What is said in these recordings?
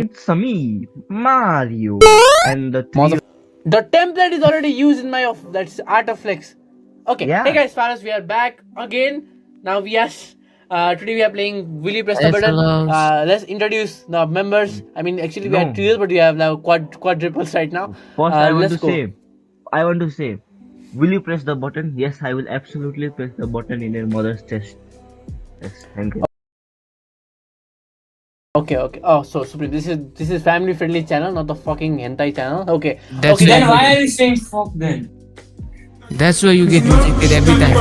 It's me, Mario. And the three. The template is already used in my that's Art of Flex. Okay. Yeah. Hey guys, Faras, we are back again. Now we are today we are playing Will You Press the Yes, Button? hello. Let's introduce the members. I mean, actually we No. had trios, but we have now quadruples right now. First, I want let's to go. say, will you press the button? Yes, I will absolutely press the button in your mother's chest. Yes, thank you. Okay. Oh, so Supreme, this is family friendly channel, not the fucking hentai channel. Okay. That's okay. Then Yeah. why are you saying fuck then? That's why you get rejected every time.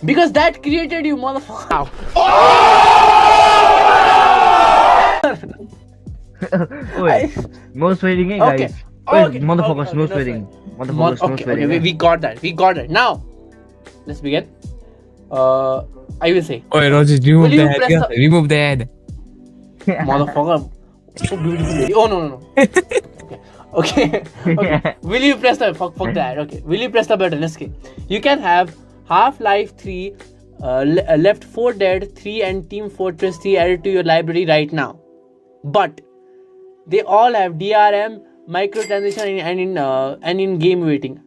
Because that created you, motherfucker. Wait, no swearing, eh, guys? Okay. Wait, Okay. motherfuckers, Okay, no no swearing. Motherfuckers, no Okay, swearing. eh? we got that. Now, let's begin. I will say, Oh, Roger, Will you press the- Remove the ad. motherfucker. So beautiful lady. Oh no. Okay. Will you press the fuck that? Okay. Will you press the button? Let's see. You can have Half-Life 3, Left 4 Dead 3, and Team Fortress 3 added to your library right now. But they all have DRM, microtransaction, and in game waiting.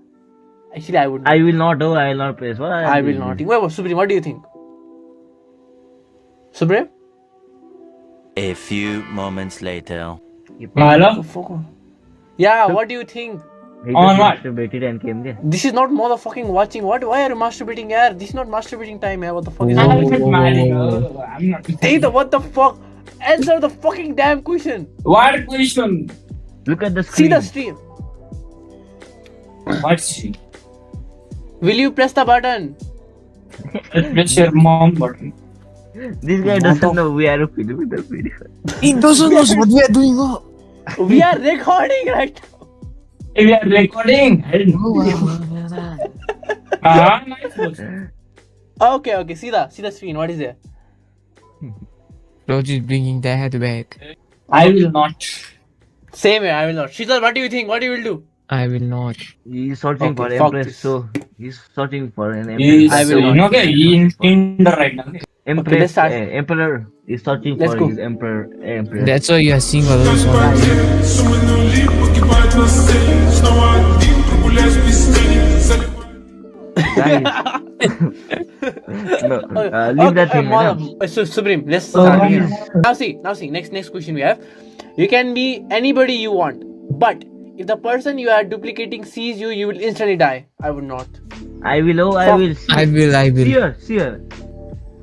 Actually, I would. I will not do. I will not press. What I will not. Wait, Supreme, what do you think? Supreme? A few moments later. Hello? Yeah, what do you think? He On just what? masturbated and came there. This is not motherfucking watching. What? Why are you masturbating, yaar? This is not masturbating time, yaar. What the fuck is I'm that? not Mario. I'm not. Say the what the fuck? Answer the fucking damn question. What question? Look at the See screen. the stream. What's she? Will you press the button? Press your mom button. This guy doesn't know we are a film with the video. He doesn't know what we are doing. Oh. We are recording right now. We are recording. I didn't know. Nice question. Okay. See the screen. What is there? Roger is bringing the ad back. I will not. Same here. I will not. Shizal, what do you think? What you will do? I will not. He's searching for Okay, fuck Empress, this. so he's searching for an He's, Empress. I will not. okay, he in Tinder right now. Okay. Empress, Okay, let's start. Emperor is searching Let's for go. his emperor. That's why you are seeing all those ones. Guys. No, leave that thing. So Supreme, let's Oh, start. yeah. Now see. Next question we have. You can be anybody you want, but if the person you are duplicating sees you, you will instantly die. I would not. I will. Oh, I Fuck. will. I will. See her.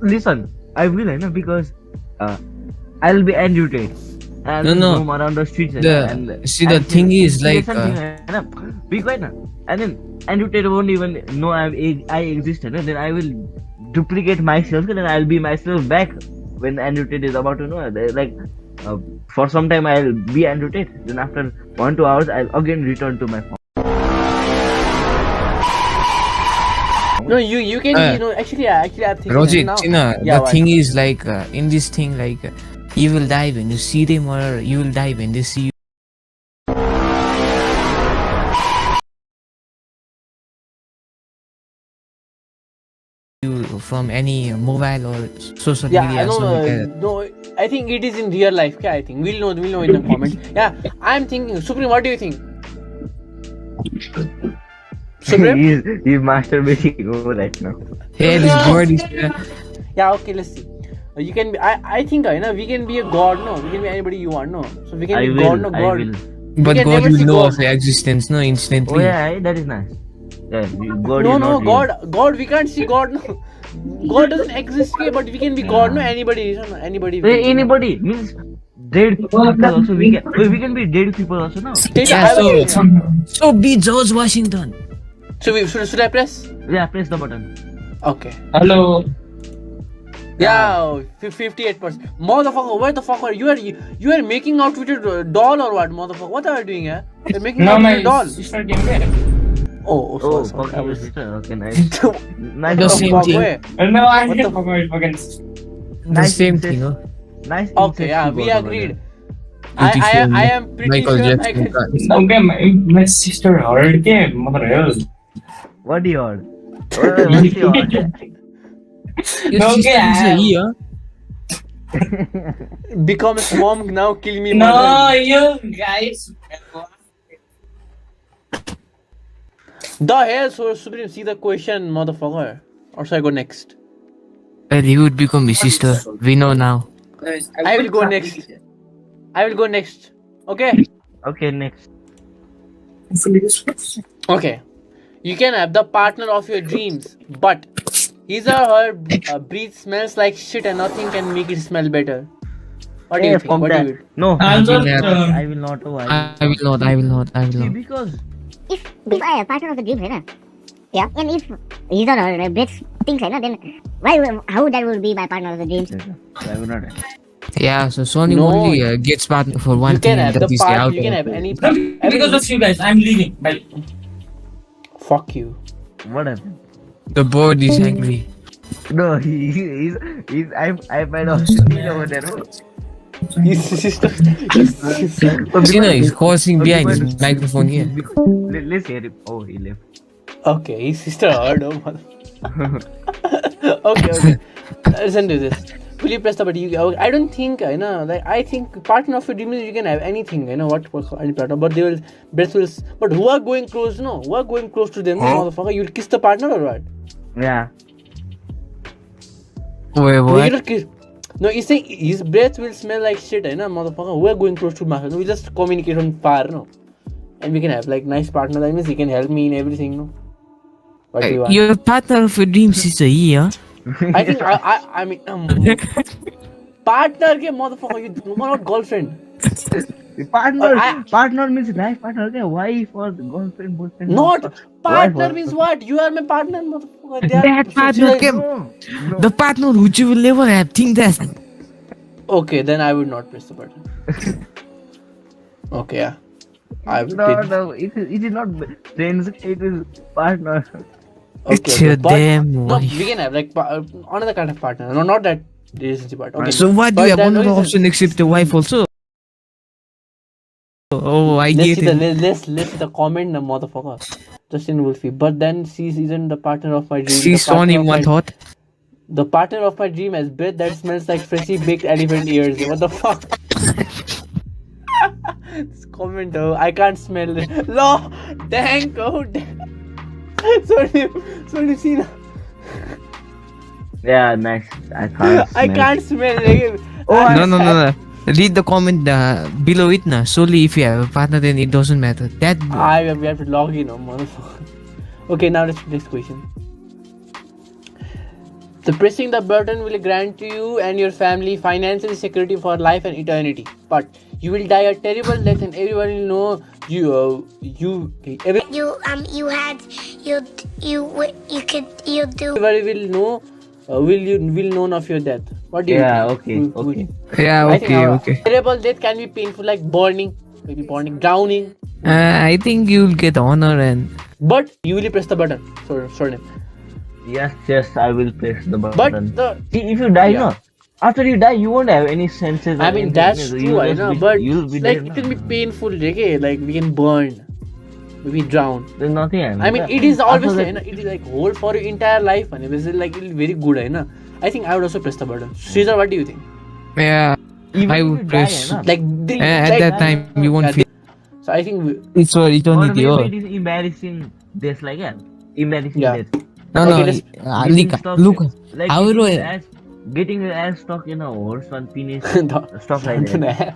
Listen, I will, I know, because I'll be entertained. I'll No. roam around the streets. The thing is like. Be quiet now. And then entertained won't even know I exist. And then I will duplicate myself, and then I'll be myself back when entertained is about to know. Like for some time I'll be entertained. Then after 1-2 hours, I'll again return to my phone. No, you can. Actually, I'm thinking Roger, now. China, Yeah, the thing is like in this thing like you will die when you see them, or you will die when they see you. From any mobile or social Yeah, media. I know. something like that. No, I think it is in real life. Okay, I think we'll know in the comments. Yeah, I'm thinking. Supreme, what do you think? Supreme? he's masturbating over right now. Hey, this board is. Yeah, okay, let's see. You can be. I think we can be a god. No, we can be anybody you want. No, so we can I be will. god. No, I god. will. But can God never will see know God. of your existence, no, instantly. Oh yeah, that is nice. Yeah, God No, is not real. God. We can't see God. No, God doesn't exist. Okay, but we can be god. No, anybody. No, anybody. Hey, anybody means dead people also. We can be dead people also now. Yeah, so be George Washington. Should I press? Yeah, press the button. Okay. Hello. Yeah, 58%. Motherfucker, where the fuck are you? You are making out with a doll or what, motherfucker? What are you doing here? You're making No, out with my a doll. sister came there. Oh, Oh, sorry. fuck I you, was. sister. Okay, nice. Nice. The Oh, same fuck, thing. where? No, I What didn't the- forget fucking. The Nice same incest. thing, huh? Nice. Okay, yeah, incest we you got over agreed. Beautiful. I am pretty Michael sure Jackson. Okay, my sister heard it. Mother hell. there. What do you order? What's the order? Your No, sister okay, is a E, huh? Become a mom now, kill me, No, mother. you guys. The hell, so Supreme, see the question, motherfucker. Or should I go next? Well, you would become his sister. We know now. I will go next. I will go next. Okay? Okay, next. Okay. You can have the partner of your dreams, but his or her breath smells like shit and nothing can make it smell better. What do you think? Fuck What do that. you No, I Also, will not. I will not. Oh, I will not. I will not. I will See, not. because if I have partner of the dreams, है ना? Yeah, and if he's or her breaks things, है ना, then how that will be my partner of the dreams? I will not. Yeah, so Sony No. only gets partner for one You thing, can and have that the is the part. out. You can have any. because of you guys, I'm leaving. Bye. Fuck you. What happened? The board is angry. No, he's I might have seen over there. His sister. Sina is causing behind his microphone here. Let's hear him. Oh, he left. Okay, his sister heard. Oh, mother. Okay. Listen to this. Will you press the button? I don't think, like I think partner of your dreams you can have anything, what any partner, but they will breath will. But who are going close? No, who are going close to them? Motherfucker, you'll kiss the partner or what? Yeah. Wait, No, you what? don't kiss. No, he's saying his breath will smell like shit, motherfucker. Who are going close to partner? No, we just communicate from far, no, and we can have like nice partner. That means he can help me in everything, no. What do you want? Your partner of your dreams is a E, huh? I think I mean partner ke motherfucker, you not girlfriend. Partner means life partner, okay? Wife or girlfriend, boyfriend. Not Wife partner or- means what? You are my partner, motherfucker. They are That partner socialized. came. No. The partner which you will never have. Think that. Okay, then I would not press the button. Okay, yeah. I would. No, it is not friends, it is partner. It's your But damn no, wife. we can have like another kind of partner. No, not that relationship part. Okay. So what do But you have then another listen. option except the wife also? Oh, I Let's get see it. let's see the comment, the motherfucker. Justin Wolfie. But then she isn't the partner of my dream. She's The partner only of one my- thought. The partner of my dream has breath that smells like freshly baked elephant ears. What the fuck? This comment though, I can't smell it. No, thank God. Sorry, see now. Yeah, nice. I can't. I smell. can't smell it. Oh, No. Read the comment below it now. Solely if you have a partner, then it doesn't matter. That We have to log in, motherfucker. Okay, now let's next question. So pressing the button will grant you and your family financial security for life and eternity. But you will die a terrible death, and everyone will know you everybody will know will know of your death. What do you Yeah, think? okay. yeah, I think okay. terrible death can be painful, like burning, drowning. I think you'll get honor and But you will press the button. Sorry. Yes, I will press the button. But the See, if you die, Yeah. no, after you die, you won't have any senses. I or mean anything, that's so true, you'll I just know, be- but you'll be like there, it no? will be painful, okay? Like we can burn, maybe drown. There's nothing. I mean, it is always After like, it is like hold for your entire life, and it is like it is very good, I think I would also press the button. Caesar, what do you think? yeah. even I if would you press- die, Like At like, that time, you won't that- feel so I think it's for or eternity. maybe Oh. it is embarrassing. This like embarrassing. Yeah. Death. No, Okay, no. let's- Look. Like I will- getting your ass stuck in a horse on penis, The- stuff like that.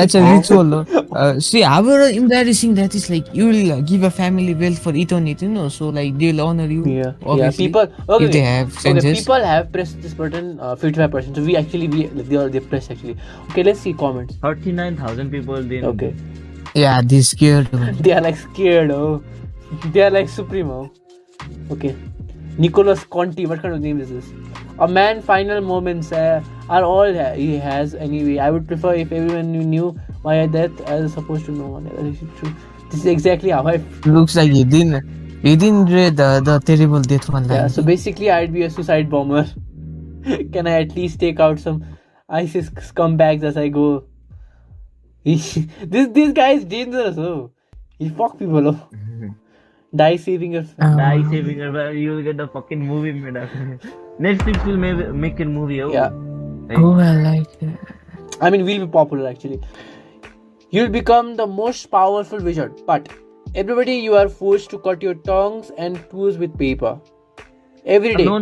That's a ritual. No? See, however embarrassing that is, like you will give a family wealth for eternity, so like they'll honor you. Yeah. Obviously, People. Okay. if they have Okay, senses. people have pressed this button 55%. So they pressed actually. Okay, let's see comments. 39,000 people didn't. Okay. Yeah, they scared. They are like scared, They are like supremo. Okay. Nicholas Conti, what kind of name is this? A man final moments are all he has anyway. I would prefer if everyone knew my death as opposed to no one else. True. This is exactly how I Looks like he didn't read the terrible death one line. Yeah, so basically I'd be a suicide bomber. Can I at least take out some ISIS scumbags as I go? This guy is dangerous, He fuck people, Die saving your Die saving her, you'll get the fucking movie made after. Netflix will make a movie. Oh. Yeah. Like, Oh, I like that. I mean, will be popular actually. You'll become the most powerful wizard, but everybody you are forced to cut your tongues and toes with paper every day. No. I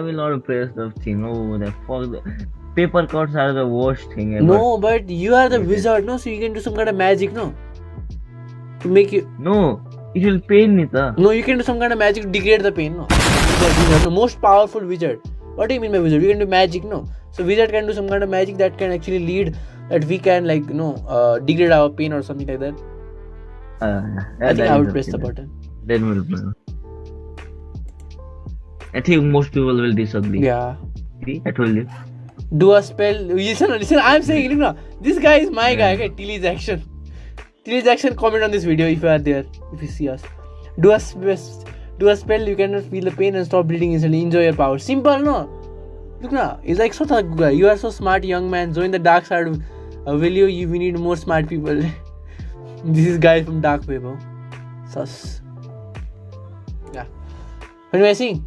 will not press the thing. Oh, the fuck. Paper cuts are the worst thing ever. No, but you are the Okay. wizard, no? So you can do some kind of magic, no? To make you. No, it will pain me, sir. No, you can do some kind of magic to degrade the pain, no? You are the most powerful wizard. What do you mean by wizard? You can do magic, no? So wizard can do some kind of magic that can actually lead that we can degrade our pain or something like that. I think I would press the button. Then we'll play. I think most people will disagree. Yeah. See, I told you. Do a spell. Listen. I'm saying, look now. This guy is my guy. Okay, Tilly's action. Tilly's action. Comment on this video if you are there. If you see us. Do a spell. You cannot feel the pain and stop bleeding instantly. Enjoy your power. Simple, no? Look now. It's like such a good guy. You are so smart, young man. Join the dark side. Will you? We need more smart people. This is guy from dark web. Oh. Sus. Yeah. What am I saying?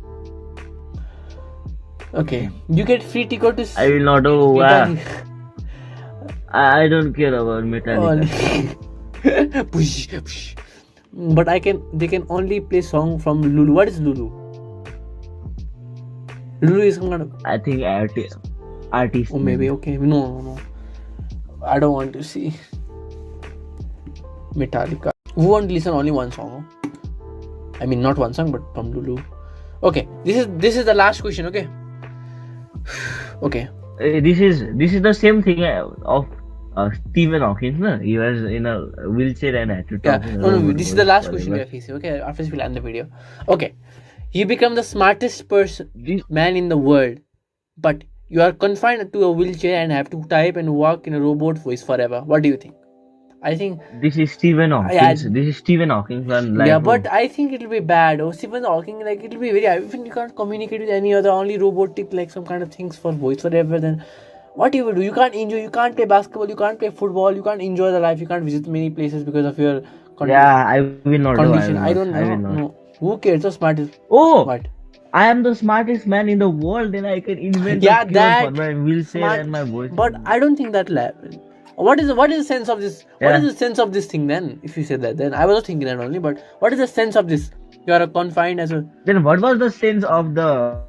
Okay. You get free ticket to. I will not. Oh, wow. I don't care about Metallica. Push. But they can only play song from Lulu. What is Lulu? Lulu is some kind of. I think artist. Oh, maybe. Okay. No. I don't want to see Metallica. Who want to listen only one song? I mean, not one song, but from Lulu. Okay. This is the last question. Okay. Okay. This is the same thing of Stephen Hawking. No? He was in a wheelchair and had to talk. No. This is the last question we are facing. Okay. After this, we'll end the video. Okay. You become the smartest man in the world, but you are confined to a wheelchair and have to type and walk in a robot voice forever. What do you think? I think this is Stephen Hawking. Yeah, this is Stephen Hawking. But I think it'll be bad. Oh, Stephen Hawking, like it'll be very. Even you can't communicate with any other, only robotic, like some kind of things for voice forever. Then, what you will do? You can't enjoy. You can't play basketball. You can't play football. You can't enjoy the life. You can't visit many places because of your I will not condition. do. I don't know. No. Who cares? The smartest. Oh, What? I am the smartest man in the world, and I can invent a cure for my wheelchair and my voice. But I don't think that. What is the sense of this? What is the sense of this thing then? If you say that, then I was thinking that only. But what is the sense of this? You are confined as a. Then what was the sense of the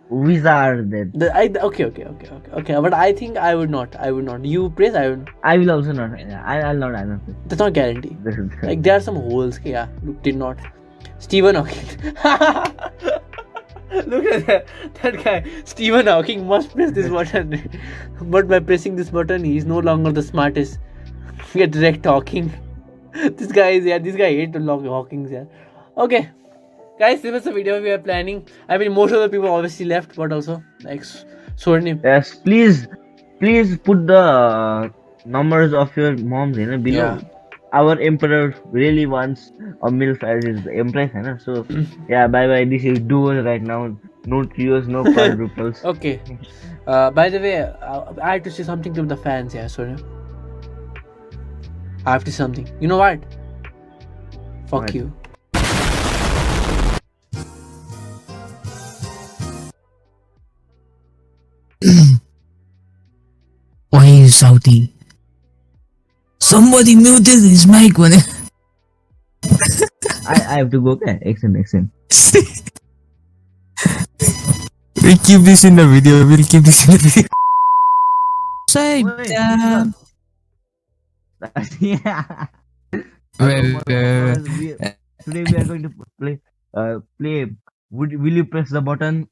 wizard then? Okay. But I think I would not. You praise. I would. I will also not. I'll not. That's not guarantee. Like there are some holes. Yeah, look, did not. Stephen Hawking. Look at that guy. Stephen Hawking must press this button. But by pressing this button, he is no longer the smartest. Get direct talking. This guy hates the Hawkings. Yeah. Okay. Guys, this was the video we are planning. I mean, most of the people obviously left, but also, like, Swarnim. Yes, please put the numbers of your moms in below. Yeah. Our emperor really wants a MILF as his empress, so yeah, bye. This is duos right now. No trios, no quadruples. Okay. By the way, I have to say something to the fans. Yeah, sorry. I have to say something. You know what? Fuck What? you. Why are you shouting? Somebody muted his mic when I have to go. Okay, excellent. We'll keep this in the video. Say Wait. Yeah. Today we are going to play. Will you press the button?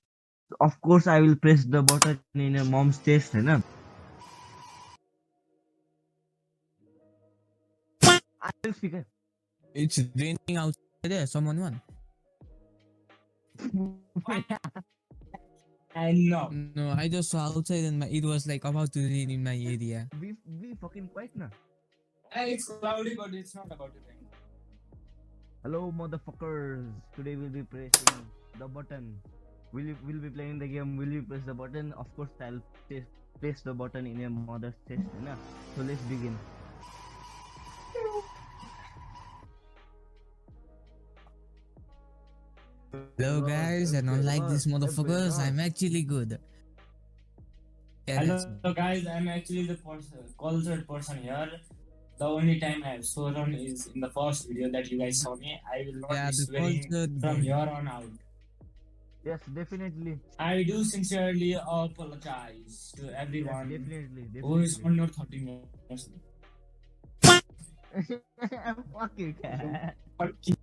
Of course, I will press the button in your mom's chest, I will figure. It's raining outside there. Someone won. I know. No, I just saw outside and it was like about to rain in my area. Be fucking quiet now. It's cloudy, but it's not about to rain. Hello, motherfuckers. Today we'll be pressing the button. We'll be playing the game. Will you press the button? Of course, I'll press the button in your mother's chest, So let's begin. Hello guys, and unlike these motherfuckers, I'm actually good. Yeah, that's me. Hello guys, I'm actually the cultured person here. The only time I have sworn is in the first video that you guys saw me. I will not Yeah, be the swearing cultured from boy. here on out. Yes, definitely. I do sincerely apologize to Yes, everyone definitely, who is definitely. under 13 years. Fuck you, cat. Fuck you.